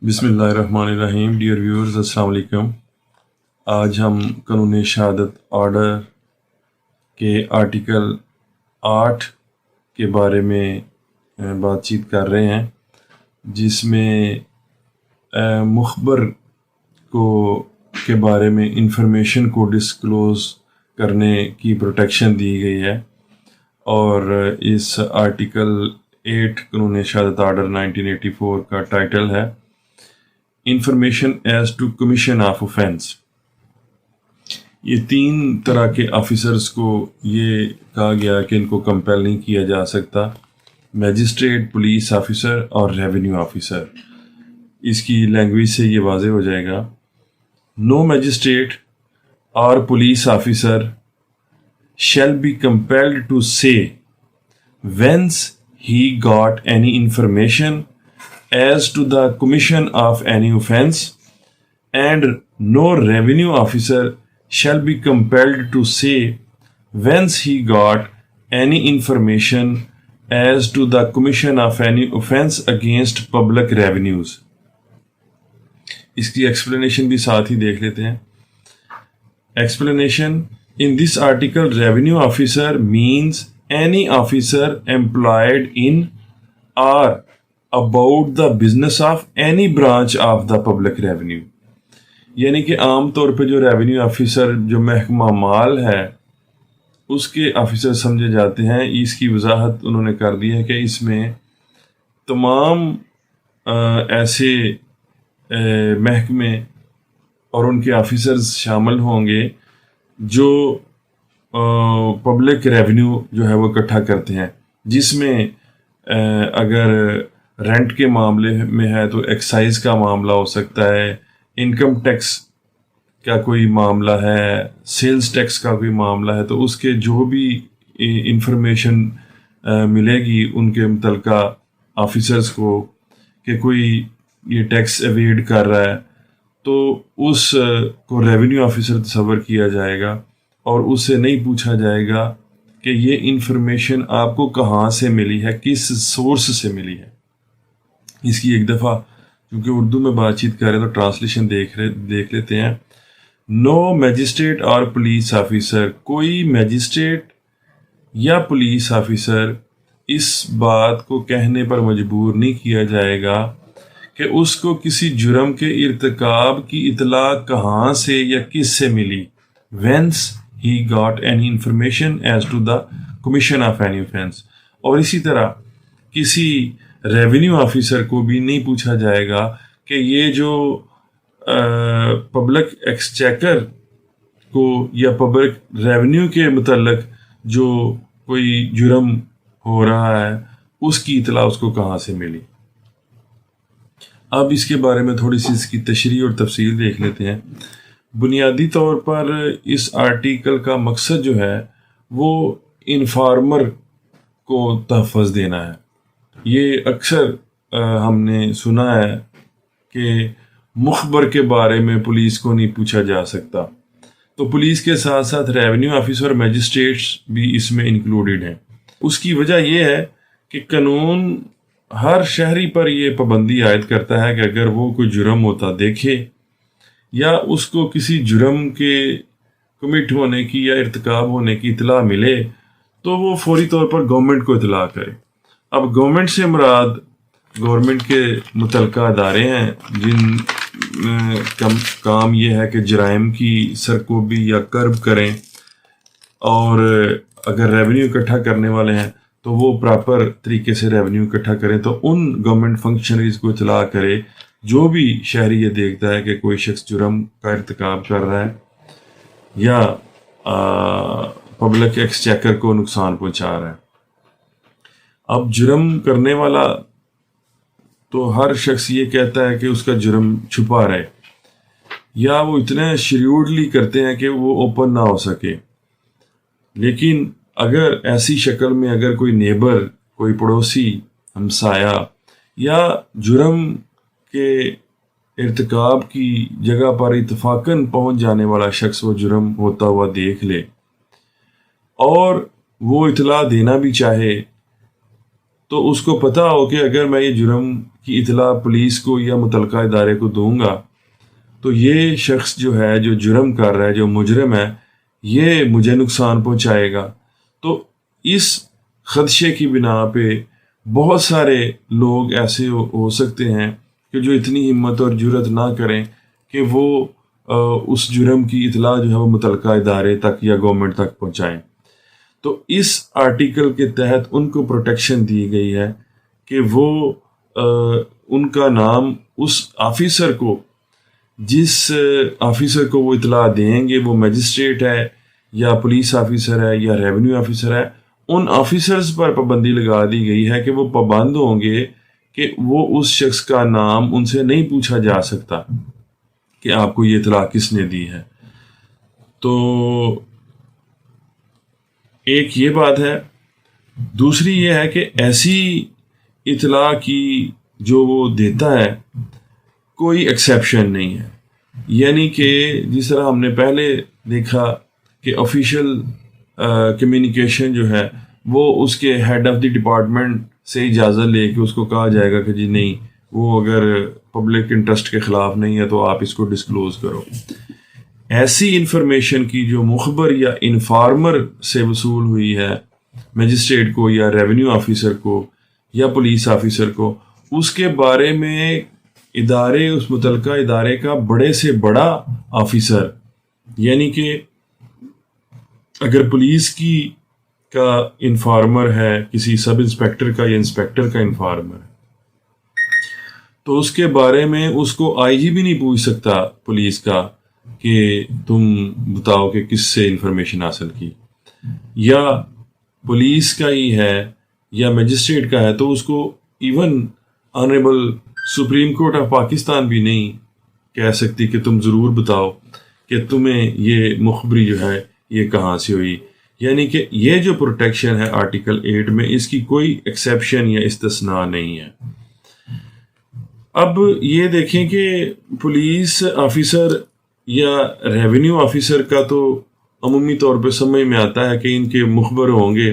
बिस्मिल्लाहिर्रहमानिर्रहीम। Dear viewers, अस्सलाम वालेकुम। आज हम कानून शहादत ऑर्डर के आर्टिकल 8 के बारे में बातचीत कर रहे हैं, जिसमें मुखबर को के बारे में इंफॉर्मेशन को डिस्क्लोज़ करने की प्रोटेक्शन दी गई है। और इस आर्टिकल 8 कानून शहादत ऑर्डर 1984 का टाइटल है information as to commission of offence. ये 3 तरह के ऑफिसर्स को ये कहा गया कि इनको कंपेल नहीं किया जा सकता: मैजिस्ट्रेट, पुलिस ऑफिसर और रेवेन्यू ऑफिसर। इसकी लैंग्वेज से ये वाज़े हो जाएगा। नो मैजिस्ट्रेट और police officer shall be compelled to say whence he got any information as to the commission of any offense, and no revenue officer shall be compelled to say whence he got any information as to the commission of any offense against public revenues. इसकी explanation भी साथ ही देख लेते हैं। Explanation: In this article, revenue officer means any officer employed in or about the business of any branch of the public revenue. यानी कि आम तौर पे जो रेवेन्यू ऑफिसर जो महकमा माल है उसके ऑफिसर समझे जाते हैं। इसकी वजाहत उन्होंने कर दी है कि इसमें तमाम ऐसे महकमे और उनके ऑफिसर्स शामिल होंगे जो पब्लिक रेवेन्यू जो है वो इकट्ठा करते हैं, जिसमें अगर रेंट के मामले में है तो एक्साइज का मामला हो सकता है, इनकम टैक्स का कोई मामला है, सेल्स टैक्स का कोई मामला है, तो उसके जो भी इंफॉर्मेशन मिलेगी उनके मुतल्लिका ऑफिसर्स को कि कोई ये टैक्स एवेड कर रहा है, तो उस को रेवेन्यू ऑफिसर तस्वर किया जाएगा और उससे नहीं पूछा जाएगा कि ये इंफॉर्मेशन आपको कहाँ से मिली है, किस सोर्स से मिली है। इसकी एक दफ़ा क्योंकि उर्दू में बातचीत कर रहे हैं तो ट्रांसलेशन देख लेते हैं। नो मैजिस्ट्रेट और पुलिस ऑफिसर, कोई मैजिस्ट्रेट या पुलिस ऑफिसर इस बात को कहने पर मजबूर नहीं किया जाएगा कि उसको किसी जुर्म के इर्तिकाब की इतला कहाँ से या किस से मिली। Whence he got any information as to the commission of any offense। और इसी तरह किसी रेवेन्यू ऑफिसर को भी नहीं पूछा जाएगा कि ये जो पब्लिक एक्सचेकर को या पब्लिक रेवेन्यू के मुतल्लिक जो कोई जुर्म हो रहा है उसकी इतला उसको कहाँ से मिली। अब इसके बारे में थोड़ी सी इसकी तशरीह और तफसील देख लेते हैं। बुनियादी तौर पर इस आर्टिकल का मकसद जो है वो इन्फॉर्मर को तहफ़्फ़ुज़ देना है। ये अक्सर हमने सुना है कि मुखबर के बारे में पुलिस को नहीं पूछा जा सकता, तो पुलिस के साथ साथ रेवेन्यू ऑफिसर और मैजिस्ट्रेट्स भी इसमें इंक्लूडेड हैं। उसकी वजह यह है कि कानून हर शहरी पर यह पाबंदी आयद करता है कि अगर वो कोई जुर्म होता देखे या उसको किसी जुर्म के कमिट होने की या इर्तिकाब होने की इतला मिले तो वो फौरी तौर पर गवर्नमेंट को इतला करे। अब गवर्नमेंट से मुराद गवर्नमेंट के मुतल्लिका अदारे हैं जिन काम ये है कि जराइम की सरकोबी या कर्ब करें, और अगर रेवेन्यू इकट्ठा करने वाले हैं तो वो प्रॉपर तरीके से रेवेन्यू इकट्ठा करें, तो उन गवर्नमेंट फंक्शनरीज को इतला करे जो भी शहरी ये देखता है कि कोई शख्स जुर्म का इर्तिकाब कर रहा है या पब्लिक एक्सचेकर को नुकसान पहुंचा रहा है। अब जुर्म करने वाला तो हर शख्स ये कहता है कि उसका जुर्म छुपा रहे, या वो इतने श्रीउडली करते हैं कि वो ओपन ना हो सके। लेकिन अगर ऐसी शक्ल में अगर कोई नेबर, कोई पड़ोसी, हमसाया या जुर्म के इर्तिकाब की जगह पर इत्तफाकन पहुंच जाने वाला शख्स वो जुर्म होता हुआ देख ले और वो इतला देना भी चाहे, तो उसको पता हो कि अगर मैं ये जुर्म کی اطلاع پولیس کو یا متعلقہ ادارے کو دوں گا تو یہ شخص جو ہے، جو جرم کر رہا ہے، جو مجرم ہے، یہ مجھے نقصان پہنچائے گا۔ تو اس خدشے کی بنا پہ بہت سارے لوگ ایسے ہو سکتے ہیں کہ جو اتنی ہمت اور جرت نہ کریں کہ وہ اس جرم کی اطلاع جو ہے وہ متعلقہ ادارے تک یا گورنمنٹ تک پہنچائیں۔ تو اس آرٹیکل کے تحت ان کو پروٹیکشن دی گئی ہے کہ وہ ان کا نام اس آفیسر کو، جس آفیسر کو وہ اطلاع دیں گے، وہ میجسٹریٹ ہے یا پولیس آفیسر ہے یا ریونیو آفیسر ہے، ان آفیسرز پر پابندی لگا دی گئی ہے کہ وہ پابند ہوں گے کہ وہ اس شخص کا نام ان سے نہیں پوچھا جا سکتا کہ آپ کو یہ اطلاع کس نے دی ہے۔ تو ایک یہ بات ہے۔ دوسری یہ ہے کہ ایسی اطلاع کی جو وہ دیتا ہے کوئی ایکسیپشن نہیں ہے، یعنی کہ جس طرح ہم نے پہلے دیکھا کہ آفیشیل کمیونیکیشن جو ہے وہ اس کے ہیڈ آف دی ڈپارٹمنٹ سے اجازت لے کے اس کو کہا جائے گا کہ جی نہیں، وہ اگر پبلک انٹرسٹ کے خلاف نہیں ہے تو آپ اس کو ڈسکلوز کرو۔ ایسی انفارمیشن کی جو مخبر یا انفارمر سے وصول ہوئی ہے میجسٹریٹ کو یا ریونیو آفیسر کو یا پولیس آفیسر کو، اس کے بارے میں ادارے، اس متعلقہ ادارے کا بڑے سے بڑا آفیسر، یعنی کہ اگر پولیس کا انفارمر ہے، کسی سب انسپیکٹر کا یا انسپیکٹر کا انفارمر ہے، تو اس کے بارے میں اس کو آئی جی بھی نہیں پوچھ سکتا پولیس کا کہ تم بتاؤ کہ کس سے انفارمیشن حاصل کی، یا پولیس کا ہی ہے یا میجسٹریٹ کا ہے تو اس کو even honourable supreme court of Pakistan بھی نہیں کہہ سکتی کہ تم ضرور بتاؤ کہ تمہیں یہ مخبری جو ہے یہ کہاں سے ہوئی۔ یعنی کہ یہ جو پروٹیکشن ہے آرٹیکل 8 میں، اس کی کوئی ایکسیپشن یا استثناء نہیں ہے۔ اب یہ دیکھیں کہ پولیس آفیسر یا ریونیو آفیسر کا تو عمومی طور پہ سمجھ میں آتا ہے کہ ان کے مخبر ہوں گے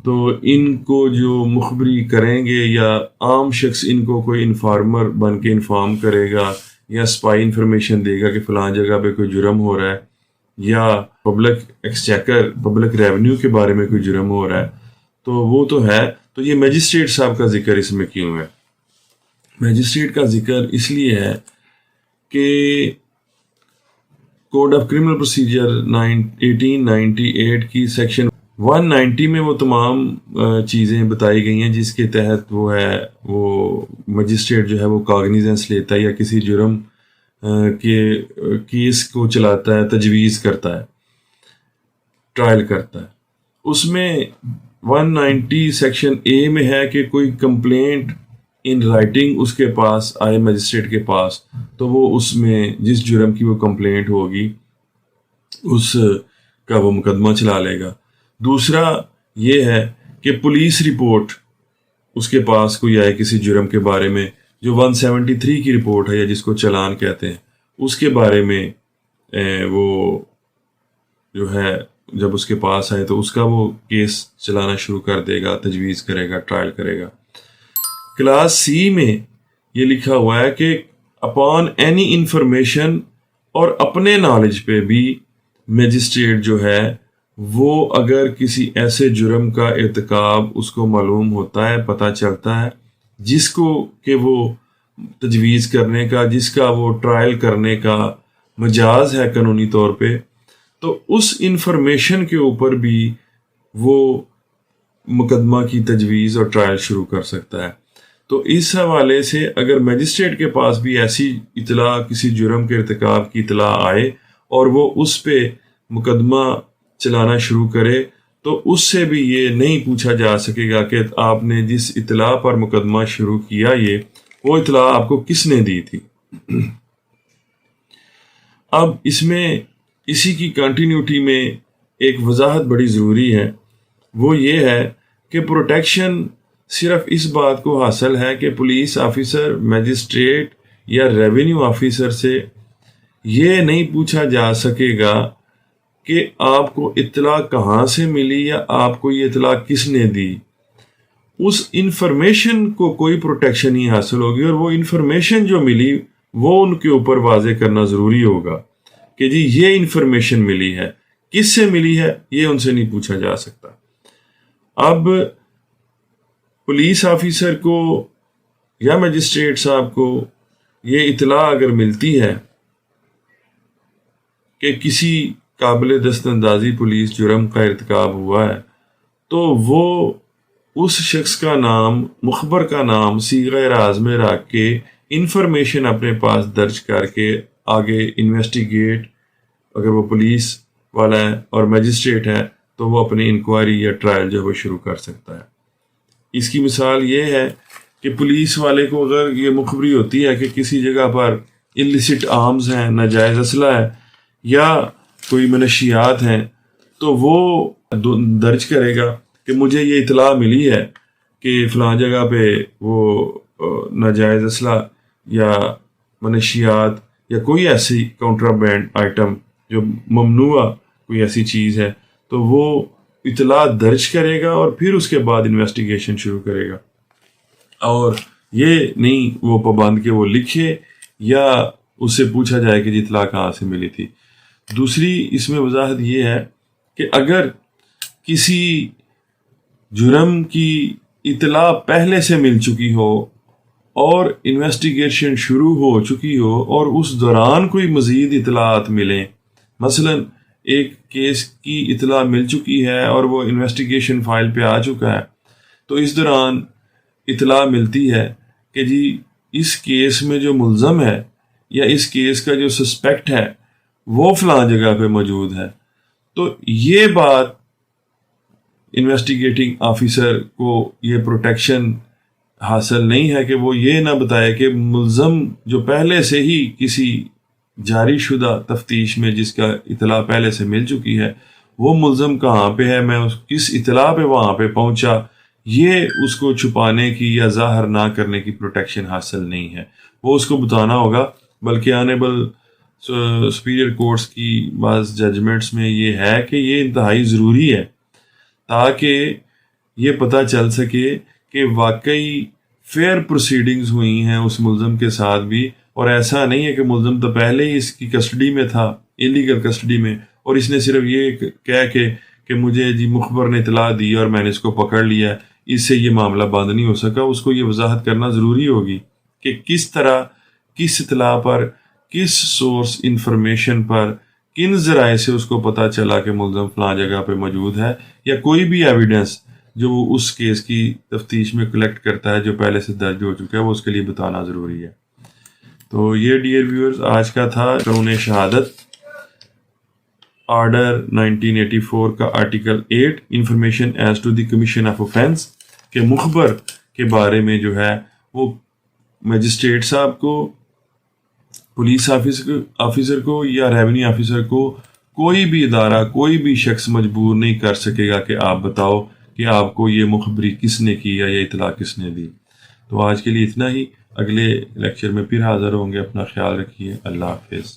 تو ان کو جو مخبری کریں گے، یا عام شخص ان کو کوئی انفارمر بن کے انفارم کرے گا یا سپائی انفارمیشن دے گا کہ فلاں جگہ پہ کوئی جرم ہو رہا ہے، یا پبلک ایکسچیکر، پبلک ریونیو کے بارے میں کوئی جرم ہو رہا ہے، تو وہ تو ہے۔ تو یہ میجسٹریٹ صاحب کا ذکر اس میں کیوں ہے؟ میجسٹریٹ کا ذکر اس لیے ہے کہ کوڈ آف کرمنل پروسیجر 1898 کی سیکشن 190 میں وہ تمام چیزیں بتائی گئی ہیں جس کے تحت وہ میجسٹریٹ جو ہے وہ کاگنیزنس لیتا ہے یا کسی جرم کے کیس کو چلاتا ہے، تجویز کرتا ہے، ٹرائل کرتا ہے۔ اس میں 190 سیکشن اے میں ہے کہ کوئی کمپلینٹ ان رائٹنگ اس کے پاس آئے میجسٹریٹ کے پاس، تو وہ اس میں جس جرم کی وہ کمپلینٹ ہوگی اس کا وہ مقدمہ چلا لے گا۔ دوسرا یہ ہے کہ پولیس رپورٹ اس کے پاس کوئی آئے کسی جرم کے بارے میں، جو 173 کی رپورٹ ہے یا جس کو چلان کہتے ہیں، اس کے بارے میں وہ جو ہے جب اس کے پاس آئے تو اس کا وہ کیس چلانا شروع کر دے گا، تجویز کرے گا، ٹرائل کرے گا۔ کلاس سی میں یہ لکھا ہوا ہے کہ اپان اینی انفارمیشن، اور اپنے نالج پہ بھی میجسٹریٹ جو ہے وہ اگر کسی ایسے جرم کا ارتکاب اس کو معلوم ہوتا ہے، پتہ چلتا ہے، جس کو کہ وہ تجویز کرنے کا، جس کا وہ ٹرائل کرنے کا مجاز ہے قانونی طور پہ، تو اس انفارمیشن کے اوپر بھی وہ مقدمہ کی تجویز اور ٹرائل شروع کر سکتا ہے۔ تو اس حوالے سے اگر میجسٹریٹ کے پاس بھی ایسی اطلاع، کسی جرم کے ارتکاب کی اطلاع آئے اور وہ اس پہ مقدمہ چلانا شروع کرے، تو اس سے بھی یہ نہیں پوچھا جا سکے گا کہ آپ نے جس اطلاع پر مقدمہ شروع کیا وہ اطلاع آپ کو کس نے دی تھی۔ اب اس میں اسی کی کنٹینیوٹی میں ایک وضاحت بڑی ضروری ہے، وہ یہ ہے کہ پروٹیکشن صرف اس بات کو حاصل ہے کہ پولیس آفیسر، میجسٹریٹ یا ریونیو آفیسر سے یہ نہیں پوچھا جا سکے گا کہ آپ کو اطلاع کہاں سے ملی یا آپ کو یہ اطلاع کس نے دی۔ उस इंफॉर्मेशन को कोई प्रोटेक्शन नहीं हासिल होगी, और वो इंफॉर्मेशन जो मिली वो उनके ऊपर वाजे करना ज़रूरी होगा कि जी ये इंफॉर्मेशन मिली है, किससे मिली है ये उनसे नहीं पूछा जा सकता। अब पुलिस ऑफिसर को या मजिस्ट्रेट साहब को ये इतला अगर मिलती है कि किसी काबिल दस्तंदाजी पुलिस जुर्म का इर्तिकाब हुआ है, तो वो उस शख्स का नाम, मुखबर का नाम सीग़ा राज में रख के इंफॉर्मेशन अपने पास दर्ज करके आगे इन्वेस्टिगेट, अगर वो पुलिस वाला है और मजिस्ट्रेट है तो वो अपनी इंक्वायरी या ट्रायल जो है वो शुरू कर सकता है। इसकी मिसाल ये है कि पुलिस वाले को अगर ये मुखबरी होती है कि किसी जगह पर इलिसिट आर्म्स हैं, नाजायज़ असला है या कोई मनशियात हैं, तो वो दर्ज करेगा कि मुझे ये इतला मिली है कि फ़लाँ जगह पे वो नाजायज़ असला या मनशियात या कोई ऐसी काउंट्राबैंड आइटम जो ममनुआ कोई ऐसी चीज़ है, तो वो इतला दर्ज करेगा और फिर उसके बाद इन्वेस्टिगेशन शुरू करेगा। और ये नहीं वो पाबंद के वो लिखे या उससे पूछा जाए कि इतला कहाँ से मिली थी। दूसरी इसमें वजाहत ये है कि अगर किसी जुर्म की इतला पहले से मिल चुकी हो और इन्वेस्टिगेशन शुरू हो चुकी हो और उस दौरान कोई मज़ीद इतलात मिलें, मसलन एक केस की इतला मिल चुकी है और वो इन्वेस्टिगेशन फ़ाइल पे आ चुका है, तो इस दौरान इतला मिलती है कि जी इस केस में जो मुल्ज़म है या इस केस का जो सस्पेक्ट है वो फ़लाँ जगह पे मौजूद है, तो ये बात इन्वेस्टिगेटिंग ऑफिसर को ये प्रोटेक्शन हासिल नहीं है कि वो ये ना बताए कि मुल्ज़म जो पहले से ही किसी जारी शुदा तफ्तीश में जिसका इतला पहले से मिल चुकी है, वो मुल्ज़म कहाँ पे है, मैं किस इतला पे वहाँ पे पहुँचा, ये उसको छुपाने की या ज़ाहिर ना करने की प्रोटेक्शन हासिल नहीं है। वो उसको बताना होगा, बल्कि ऑनरेबल सुपीरियर कोर्ट्स की बाज़ जजमेंट्स में ये है कि ये इंतहाई ज़रूरी है ताकि ये पता चल सके कि वाकई फेयर प्रोसीडिंग्स हुई हैं उस मुल्ज़म के साथ भी, और ऐसा नहीं है कि मुल्ज़म तो पहले ही इसकी कस्टडी में था, इलीगल कस्टडी में, और इसने सिर्फ ये कह के कि मुझे जी मुखबर ने इतला दी और मैंने इसको पकड़ लिया, इससे ये मामला बंद नहीं हो सका। उसको ये वजाहत करना ज़रूरी होगी कि किस तरह, किस इतला पर, किस सोर्स इंफॉर्मेशन पर, किन ज़राए से उसको पता चला कि मुल्ज़म फ़लाँ जगह पे मौजूद है, या कोई भी एविडेंस जो वो उस केस की तफ्तीश में कलेक्ट करता है जो पहले से दर्ज हो चुका है, वो उसके लिए बताना ज़रूरी है। तो ये डियर व्यूअर्स आज का था कानून शहादत ऑर्डर 1984 का article 8 information as to the commission of offence के मुखबर के बारे में जो है वो मजिस्ट्रेट साहब को, पुलिस ऑफिसर को या रेवेन्यू ऑफिसर को कोई भी इदारा, कोई भी शख्स मजबूर नहीं कर सकेगा कि आप बताओ कि आपको ये मुखबरी किसने की या ये इतला किसने दी। तो आज के लिए इतना ही, अगले लेक्चर में फिर हाज़िर होंगे। अपना ख्याल रखिए। अल्लाह हाफिज़।